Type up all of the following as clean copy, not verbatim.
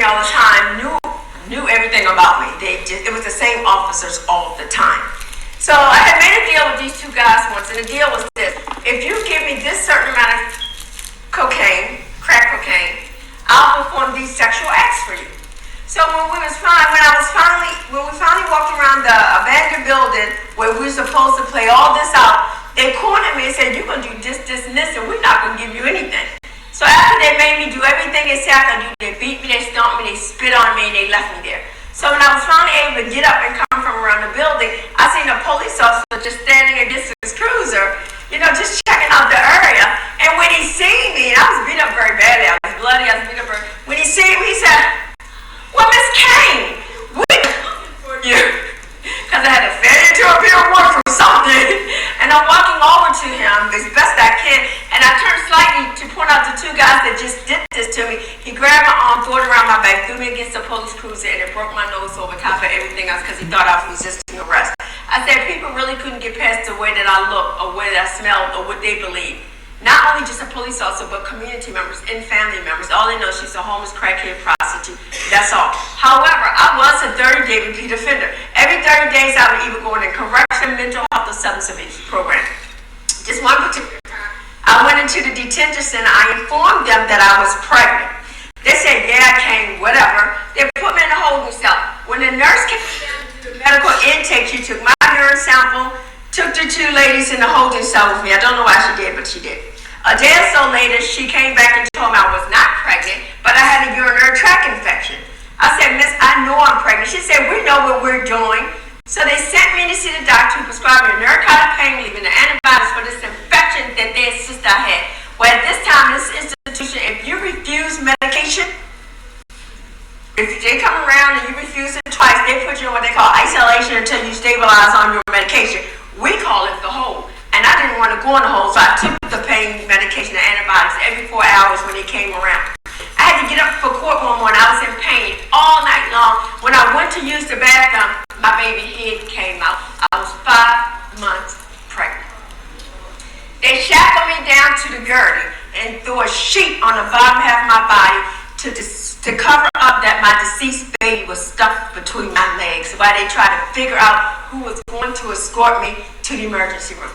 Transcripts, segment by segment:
all the time, knew everything about me. It was the same officers all the time. So I had made a deal with these two guys once, and the deal was this: if you give me this certain amount of cocaine, crack cocaine, I'll perform these sexual acts for you. So when we finally walked around the abandoned building where we were supposed to play all this out, they cornered me and said, "You're gonna do this, this, and this, and we're not gonna give you anything." So after they made me do everything they said I could do, they beat me, they stomped me, they spit on me, and they left me there. So when I was finally able to get up and come from around the building, I seen a police officer just standing against his cruiser, just checking out the area. And when he seen me, and I was beat up very badly, I was bloody, I was beat up very. When he seen me, he said, "Well, Miss Cain, we're looking for you." Because I had to fit into a bit of work or something. And I'm walking over to him as best I can, and I turned slightly to point out the two guys that just did this to me. He grabbed my arm, threw it around my back, threw me against the police cruiser, and it broke my nose over top of everything else because he thought I was resisting arrest. I said people really couldn't get past the way that I looked or way that I smelled or what they believed. Not only just a police officer, but community members and family members. All they know, she's a homeless crackhead prostitute. That's all. However, I was a 30-day repeat offender. Every 30 days, I would either go in a correction, mental health, or substance abuse program. Just one particular time, I went into the detention center. I informed them that I was pregnant. They said, "Yeah, Cain, whatever." They put me in a holding cell. When the nurse came down to do the medical intake, she took my urine sample, took the two ladies in the holding cell with me. I don't know why she did, but she did. A day or so later, she came back and told me I was not pregnant, but I had a urinary tract infection. I said, "Miss, I know I'm pregnant." She said, "We know what we're doing." So they sent me to see the doctor who prescribed me a narcotic pain relief and the antibiotics for this infection that their sister had. Well, at this time, this institution, if you refuse medication, if they come around and you refuse it twice, they put you in what they call isolation until you stabilize on your medication. We call it the hold. And I didn't want to go in the hole, so I took the pain medication and antibiotics every 4 hours when they came around. I had to get up for court one morning. I was in pain all night long. When I went to use the bathroom, my baby head came out. I was 5 months pregnant. They shackled me down to the gurney and threw a sheet on the bottom half of my body to cover up that my deceased baby was stuck between my legs while they tried to figure out who was going to escort me to the emergency room.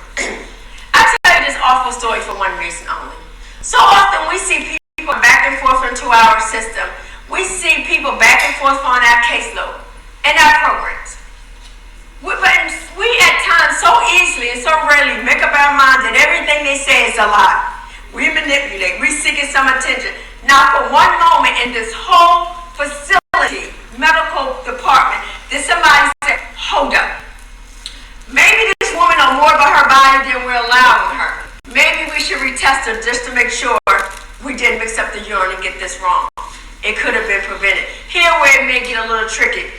I tell you this awful story for one reason only. So often we see people back and forth into our system. We see people back and forth on our caseload and our programs. But we at times so easily and so rarely make up our minds that everything they say is a lie. We manipulate. We seeking some attention. Now for one moment in this whole facility, medical department, did somebody say, "Hold up. Maybe this woman knows more about her body than we're allowing her. Maybe we should retest her just to make sure we didn't mix up the urine and get this wrong." It could have been prevented. Here where it may get a little tricky.